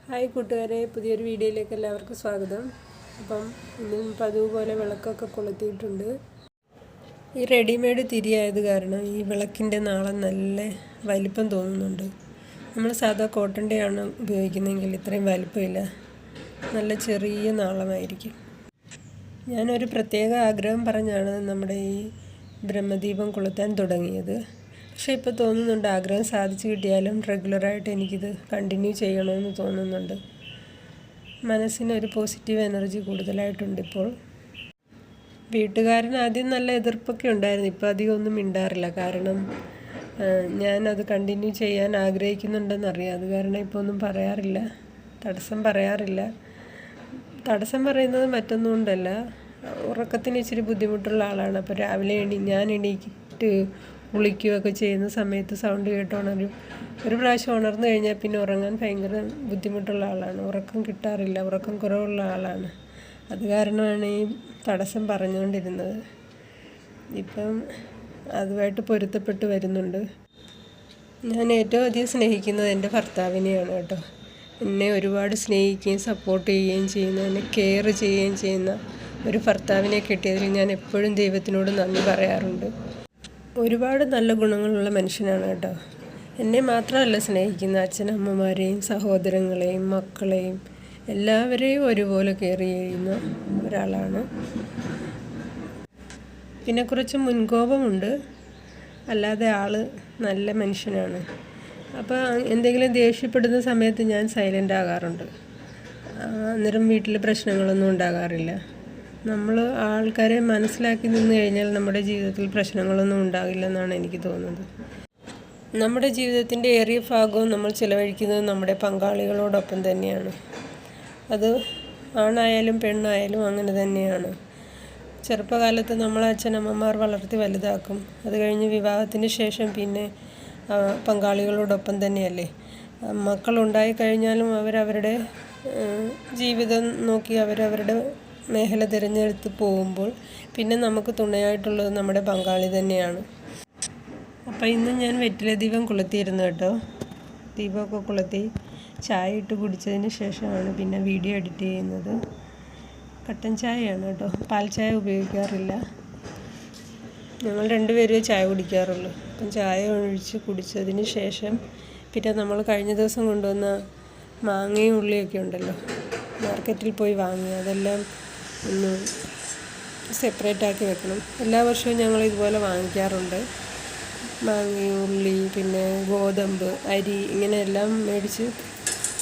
Hi കൂട്ടുകാരെ, പുതിയൊരു വീഡിയോയിലേക്ക് എല്ലാവർക്കും സ്വാഗതം. അപ്പം ഇന്നും പതിവുപോലെ വിളക്കൊക്കെ കൊളുത്തിയിട്ടുണ്ട്. ഈ റെഡിമെയ്ഡ് തിരിയായത് കാരണം ഈ വിളക്കിൻ്റെ നാളം നല്ല വലിപ്പം തോന്നുന്നുണ്ട്. നമ്മൾ സാധാ കോട്ടൻ്റെയാണ് ഉപയോഗിക്കുന്നതെങ്കിൽ ഇത്രയും വലിപ്പമില്ല, നല്ല ചെറിയ നാളമായിരിക്കും. ഞാനൊരു പ്രത്യേക ആഗ്രഹം പറഞ്ഞാണ് നമ്മുടെ ഈ ബ്രഹ്മദീപം കൊളുത്താൻ തുടങ്ങിയത്. പക്ഷേ ഇപ്പോൾ തോന്നുന്നുണ്ട് ആഗ്രഹം സാധിച്ചു കിട്ടിയാലും റെഗുലറായിട്ട് എനിക്കിത് കണ്ടിന്യൂ ചെയ്യണമെന്ന് തോന്നുന്നുണ്ട്. മനസ്സിനൊരു പോസിറ്റീവ് എനർജി കൂടുതലായിട്ടുണ്ട് ഇപ്പോൾ. വീട്ടുകാരൻ ആദ്യം നല്ല എതിർപ്പൊക്കെ ഉണ്ടായിരുന്നു, ഇപ്പോൾ അധികം ഒന്നും മിണ്ടാറില്ല. കാരണം ഞാനത് കണ്ടിന്യൂ ചെയ്യാൻ ആഗ്രഹിക്കുന്നുണ്ടെന്നറിയാം. അത് കാരണം ഇപ്പോൾ ഒന്നും പറയാറില്ല, തടസ്സം പറയാറില്ല. തടസ്സം പറയുന്നത് മറ്റൊന്നും കൊണ്ടല്ല, ഉറക്കത്തിന് ഇച്ചിരി ബുദ്ധിമുട്ടുള്ള ആളാണ്. അപ്പോൾ രാവിലെ ഞാൻ എണീറ്റ് കുളിക്കുകയൊക്കെ ചെയ്യുന്ന സമയത്ത് സൗണ്ട് കേട്ട് ഉണരും. ഒരു പ്രാവശ്യം ഉണർന്നു കഴിഞ്ഞാൽ പിന്നെ ഉറങ്ങാൻ ഭയങ്കര ബുദ്ധിമുട്ടുള്ള ആളാണ്. ഉറക്കം കിട്ടാറില്ല, ഉറക്കം കുറവുള്ള ആളാണ്. അത് കാരണമാണ് ഈ തടസ്സം പറഞ്ഞുകൊണ്ടിരുന്നത്. ഇപ്പം അതുമായിട്ട് പൊരുത്തപ്പെട്ട് വരുന്നുണ്ട്. ഞാൻ ഏറ്റവും അധികം സ്നേഹിക്കുന്നത് എൻ്റെ ഭർത്താവിനെയാണ് കേട്ടോ. എന്നെ ഒരുപാട് സ്നേഹിക്കുകയും സപ്പോർട്ട് ചെയ്യുകയും ചെയ്യുന്ന, എന്നെ കെയർ ചെയ്യുകയും ചെയ്യുന്ന ഒരു ഭർത്താവിനെ കിട്ടിയതിൽ ഞാൻ എപ്പോഴും ദൈവത്തിനോട് നന്ദി പറയാറുണ്ട്. ഒരുപാട് നല്ല ഗുണങ്ങളുള്ള മനുഷ്യനാണ് കേട്ടോ. എന്നെ മാത്രമല്ല സ്നേഹിക്കുന്ന, അച്ഛനമ്മമാരെയും സഹോദരങ്ങളെയും മക്കളെയും എല്ലാവരെയും ഒരുപോലെ കെയർ ചെയ്യുന്ന ഒരാളാണ്. പിന്നെ കുറച്ച് മുൻകോപമുണ്ട്, അല്ലാതെ ആൾ നല്ല മനുഷ്യനാണ്. അപ്പോൾ എന്തെങ്കിലും ദേഷ്യപ്പെടുന്ന സമയത്ത് ഞാൻ സൈലൻ്റ് ആകാറുണ്ട്. അന്നേരം വീട്ടിൽ പ്രശ്നങ്ങളൊന്നും ഉണ്ടാകാറില്ല. നമ്മൾ ആൾക്കാരെ മനസ്സിലാക്കി നിന്ന് കഴിഞ്ഞാൽ നമ്മുടെ ജീവിതത്തിൽ പ്രശ്നങ്ങളൊന്നും ഉണ്ടാകില്ലെന്നാണ് എനിക്ക് തോന്നുന്നത്. നമ്മുടെ ജീവിതത്തിൻ്റെ ഏറിയ ഭാഗവും നമ്മൾ ചിലവഴിക്കുന്നത് നമ്മുടെ പങ്കാളികളോടൊപ്പം തന്നെയാണ്. അത് ആണായാലും പെണ്ണായാലും അങ്ങനെ തന്നെയാണ്. ചെറുപ്പകാലത്ത് നമ്മളെ അച്ഛനമ്മമാർ വളർത്തി വലുതാക്കും. അത് കഴിഞ്ഞ് വിവാഹത്തിന് ശേഷം പിന്നെ പങ്കാളികളോടൊപ്പം തന്നെയല്ലേ. മക്കളുണ്ടായി കഴിഞ്ഞാലും അവരവരുടെ ജീവിതം നോക്കി അവരവരുടെ മേഖല തിരഞ്ഞെടുത്ത് പോകുമ്പോൾ പിന്നെ നമുക്ക് തുണയായിട്ടുള്ളത് നമ്മുടെ പങ്കാളി തന്നെയാണ്. അപ്പോൾ ഇന്ന് ഞാൻ വെറ്റില ദീപം കൊളുത്തിയിരുന്നു കേട്ടോ. ദീപമൊക്കെ കൊളുത്തി ചായ ഇട്ട് കുടിച്ചതിന് ശേഷമാണ് പിന്നെ വീഡിയോ എഡിറ്റ് ചെയ്യുന്നത്. കട്ടൻ ചായയാണ് കേട്ടോ, പാൽ ചായ ഉപയോഗിക്കാറില്ല. ഞങ്ങൾ രണ്ടുപേരും ചായ കുടിക്കാറുള്ളൂ. അപ്പം ചായ ഒഴിച്ച് കുടിച്ചതിന് ശേഷം പിന്നെ നമ്മൾ കഴിഞ്ഞ ദിവസം കൊണ്ടുവന്ന മാങ്ങയും ഉള്ളിയൊക്കെ ഉണ്ടല്ലോ, മാർക്കറ്റിൽ പോയി വാങ്ങി, അതെല്ലാം ഒന്ന് സെപ്പറേറ്റ് ആക്കി വെക്കണം. എല്ലാ വർഷവും ഞങ്ങൾ ഇതുപോലെ വാങ്ങിക്കാറുണ്ട്. മാങ്ങയും ഉള്ളി പിന്നെ ഗോതമ്പ്, അരി ഇങ്ങനെയെല്ലാം മേടിച്ച്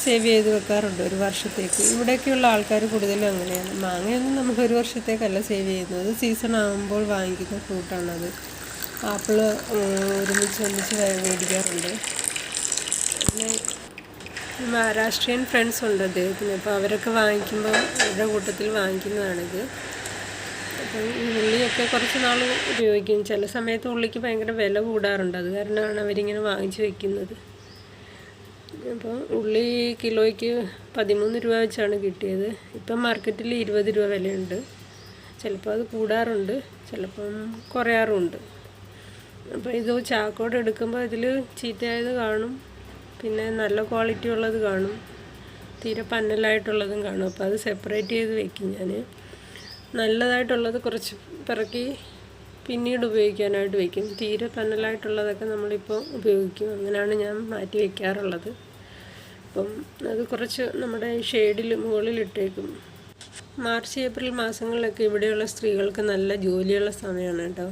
സേവ് ചെയ്ത് വെക്കാറുണ്ട് ഒരു വർഷത്തേക്ക്. ഇവിടെയൊക്കെയുള്ള ആൾക്കാർ കൂടുതലും അങ്ങനെയാണ്. മാങ്ങയൊന്നും നമ്മൾ ഒരു വർഷത്തേക്കല്ല സേവ് ചെയ്യുന്നത്, സീസൺ ആകുമ്പോൾ വാങ്ങിക്കുന്ന ഫ്രൂട്ടാണത്. ആപ്പിള് ഒന്നിച്ച് മേടിക്കാറുണ്ട്. പിന്നെ മഹാരാഷ്ട്രീയൻ ഫ്രണ്ട്സ് ഉണ്ട് അദ്ദേഹത്തിന്, അപ്പോൾ അവരൊക്കെ വാങ്ങിക്കുമ്പോൾ അവരുടെ കൂട്ടത്തിൽ വാങ്ങിക്കുന്നതാണിത്. അപ്പം ഈ ഉള്ളിയൊക്കെ കുറച്ച് നാൾ ഉപയോഗിക്കും. ചില സമയത്ത് ഉള്ളിക്ക് ഭയങ്കര വില കൂടാറുണ്ട്, അത് കാരണമാണ് അവരിങ്ങനെ വാങ്ങിച്ച് വയ്ക്കുന്നത്. അപ്പോൾ ഉള്ളി കിലോയ്ക്ക് 13 രൂപ വെച്ചാണ് കിട്ടിയത്. ഇപ്പം മാർക്കറ്റിൽ 20 രൂപ വിലയുണ്ട്. ചിലപ്പോൾ അത് കൂടാറുണ്ട്, ചിലപ്പം കുറയാറുമുണ്ട്. അപ്പോൾ ഇത് ചാക്കോടെ എടുക്കുമ്പോൾ ഇതിൽ ചീത്തയായത് കാണും, പിന്നെ നല്ല ക്വാളിറ്റി ഉള്ളത് കാണും, തീരെ പന്നലായിട്ടുള്ളതും കാണും. അപ്പോൾ അത് സെപ്പറേറ്റ് ചെയ്ത് വെക്കും ഞാൻ. നല്ലതായിട്ടുള്ളത് കുറച്ച് പിറക്കി പിന്നീട് ഉപയോഗിക്കാനായിട്ട് വയ്ക്കും. തീരെ പന്നലായിട്ടുള്ളതൊക്കെ നമ്മളിപ്പോൾ ഉപയോഗിക്കും. അങ്ങനെയാണ് ഞാൻ മാറ്റി വയ്ക്കാറുള്ളത്. അപ്പം അത് കുറച്ച് നമ്മുടെ ഷെയ്ഡിൽ മുകളിലിട്ടേക്കും. മാർച്ച് ഏപ്രിൽ മാസങ്ങളിലൊക്കെ ഇവിടെയുള്ള സ്ത്രീകൾക്ക് നല്ല ജോലിയുള്ള സമയമാണ് കേട്ടോ.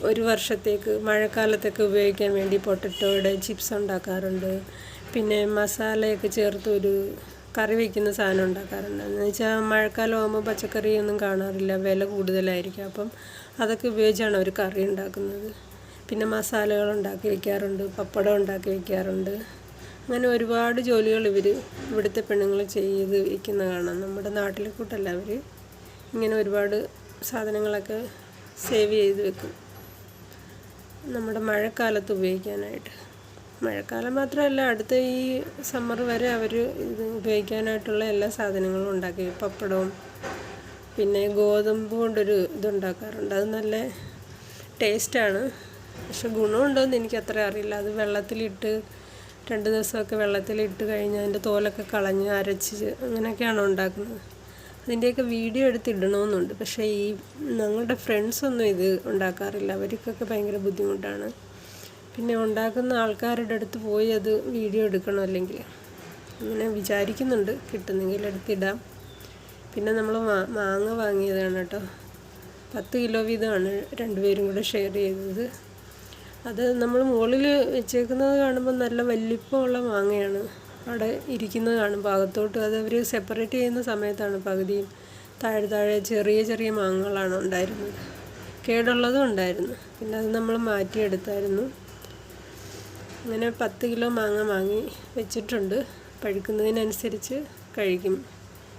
ഒരു വർഷത്തേക്ക് മഴക്കാലത്തൊക്കെ ഉപയോഗിക്കാൻ വേണ്ടി പൊട്ടറ്റോയുടെ ചിപ്സ് ഉണ്ടാക്കാറുണ്ട്. പിന്നെ മസാലയൊക്കെ ചേർത്ത് ഒരു കറി വയ്ക്കുന്ന സാധനം ഉണ്ടാക്കാറുണ്ട്. എന്ന് വെച്ചാൽ മഴക്കാലം ആകുമ്പോൾ പച്ചക്കറിയൊന്നും കാണാറില്ല, വില കൂടുതലായിരിക്കും. അപ്പം അതൊക്കെ ഉപയോഗിച്ചാണ് അവർ കറി ഉണ്ടാക്കുന്നത്. പിന്നെ മസാലകൾ ഉണ്ടാക്കി വയ്ക്കാറുണ്ട്, പപ്പടം ഉണ്ടാക്കി വയ്ക്കാറുണ്ട്. അങ്ങനെ ഒരുപാട് ജോലികൾ ഇവിടുത്തെ പെണ്ണുങ്ങൾ ചെയ്ത് വയ്ക്കുന്ന കാണാം. നമ്മുടെ നാട്ടിലെ കൂട്ടല്ല, അവർ ഇങ്ങനെ ഒരുപാട് സാധനങ്ങളൊക്കെ സേവ് ചെയ്ത് വെക്കും നമ്മുടെ മഴക്കാലത്ത് ഉപയോഗിക്കാനായിട്ട്. മഴക്കാലം മാത്രമല്ല, അടുത്ത ഈ സമ്മർ വരെ അവർ ഇത് ഉപയോഗിക്കാനായിട്ടുള്ള എല്ലാ സാധനങ്ങളും ഉണ്ടാക്കി. പപ്പടവും പിന്നെ ഗോതമ്പ് കൊണ്ടൊരു ഇതുണ്ടാക്കാറുണ്ട്, അത് നല്ല ടേസ്റ്റാണ്. പക്ഷെ ഗുണമുണ്ടോയെന്ന് എനിക്കത്ര അറിയില്ല. അത് വെള്ളത്തിലിട്ട് 2 ദിവസമൊക്കെ വെള്ളത്തിലിട്ട് കഴിഞ്ഞ് അതിൻ്റെ തോലൊക്കെ കളഞ്ഞ് അരച്ച് അങ്ങനെയൊക്കെയാണ് ഉണ്ടാക്കുന്നത്. അതിൻ്റെയൊക്കെ വീഡിയോ എടുത്തിടണമെന്നുണ്ട്. പക്ഷേ ഞങ്ങളുടെ ഫ്രണ്ട്സൊന്നും ഇത് ഉണ്ടാക്കാറില്ല. അവർക്കൊക്കെ ഭയങ്കര ബുദ്ധിമുട്ടാണ്. പിന്നെ ഉണ്ടാക്കുന്ന ആൾക്കാരുടെ അടുത്ത് പോയി അത് വീഡിയോ എടുക്കണം. അല്ലെങ്കിൽ അങ്ങനെ വിചാരിക്കുന്നുണ്ട്, കിട്ടുന്നെങ്കിൽ എടുത്തിടാം. പിന്നെ നമ്മൾ മാങ്ങ വാങ്ങിയതാണ് കേട്ടോ. 10 കിലോ വീതമാണ് 2 പേരും കൂടെ ഷെയർ ചെയ്തത്. അത് നമ്മൾ മുകളിൽ വെച്ചേക്കുന്നത് കാണുമ്പോൾ നല്ല വലിപ്പമുള്ള മാങ്ങയാണ്. അവിടെ ഇരിക്കുന്നത് കാണുമ്പോൾ അകത്തോട്ട് അത് അവർ സെപ്പറേറ്റ് ചെയ്യുന്ന സമയത്താണ് പകുതിയും താഴെ ചെറിയ ചെറിയ മാങ്ങകളാണ് ഉണ്ടായിരുന്നത്. കേടുള്ളതും ഉണ്ടായിരുന്നു. പിന്നെ അത് നമ്മൾ മാറ്റിയെടുത്തായിരുന്നു. അങ്ങനെ 10 കിലോ മാങ്ങ വാങ്ങി വെച്ചിട്ടുണ്ട്. പഴുക്കുന്നതിനനുസരിച്ച് കഴിക്കും.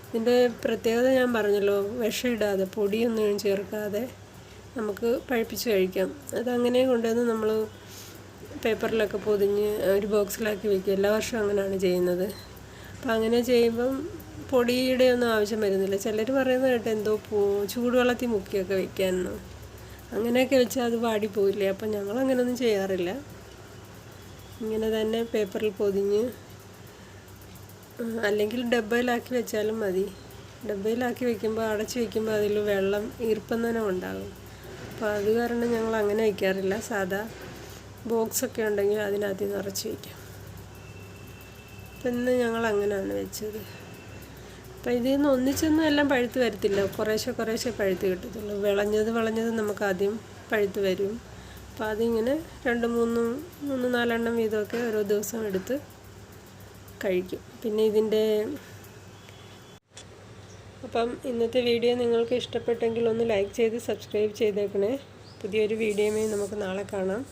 ഇതിൻ്റെ പ്രത്യേകത ഞാൻ പറഞ്ഞല്ലോ, വിഷം ഇടാതെ പൊടിയൊന്നും ചേർക്കാതെ നമുക്ക് പഴുപ്പിച്ച് കഴിക്കാം. അതങ്ങനെ കൊണ്ടുവന്ന് നമ്മൾ പേപ്പറിലൊക്കെ പൊതിഞ്ഞ് ഒരു ബോക്സിലാക്കി വയ്ക്കുക. എല്ലാ വർഷവും അങ്ങനെയാണ് ചെയ്യുന്നത്. അപ്പം അങ്ങനെ ചെയ്യുമ്പം പൊടിയുടെ ഒന്നും ആവശ്യം വരുന്നില്ല. ചിലർ പറയുന്നത് കേട്ടോ എന്തോ ചൂടുവെള്ളത്തിൽ മുക്കിയൊക്കെ വയ്ക്കാമെന്നോ. അങ്ങനെയൊക്കെ വെച്ചാൽ അത് വാടിപ്പോയില്ലേ. അപ്പം ഞങ്ങളങ്ങനെയൊന്നും ചെയ്യാറില്ല. ഇങ്ങനെ തന്നെ പേപ്പറിൽ പൊതിഞ്ഞ് അല്ലെങ്കിൽ ഡബ്ബയിലാക്കി വെച്ചാലും മതി. ഡബ്ബയിലാക്കി വയ്ക്കുമ്പോൾ അടച്ച് വയ്ക്കുമ്പോൾ അതിൽ വെള്ളം ഈർപ്പം തന്നെ ഉണ്ടാകും. അപ്പോൾ അത് കാരണം ഞങ്ങൾ അങ്ങനെ വയ്ക്കാറില്ല. സാധാ ബോക്സൊക്കെ ഉണ്ടെങ്കിൽ അതിനകത്ത് നിറച്ച് വയ്ക്കാം. അപ്പം ഇന്ന് ഞങ്ങൾ അങ്ങനെയാണ് വെച്ചത്. അപ്പം ഇതിൽ നിന്ന് ഒന്നിച്ചൊന്നും എല്ലാം പഴുത്ത് വരത്തില്ല. കുറേശ്ശെ പഴുത്ത് കിട്ടത്തുള്ളൂ. വിളഞ്ഞത് നമുക്ക് ആദ്യം പഴുത്ത് വരും. അപ്പോൾ അതിങ്ങനെ 2-3-4 എണ്ണം വീതമൊക്കെ ഓരോ ദിവസം എടുത്ത് കഴിക്കും. പിന്നെ അപ്പം ഇന്നത്തെ വീഡിയോ നിങ്ങൾക്ക് ഇഷ്ടപ്പെട്ടെങ്കിൽ ഒന്ന് ലൈക്ക് ചെയ്ത് സബ്സ്ക്രൈബ് ചെയ്തേക്കണേ. പുതിയൊരു വീഡിയോയുമായി നമുക്ക് നാളെ കാണാം.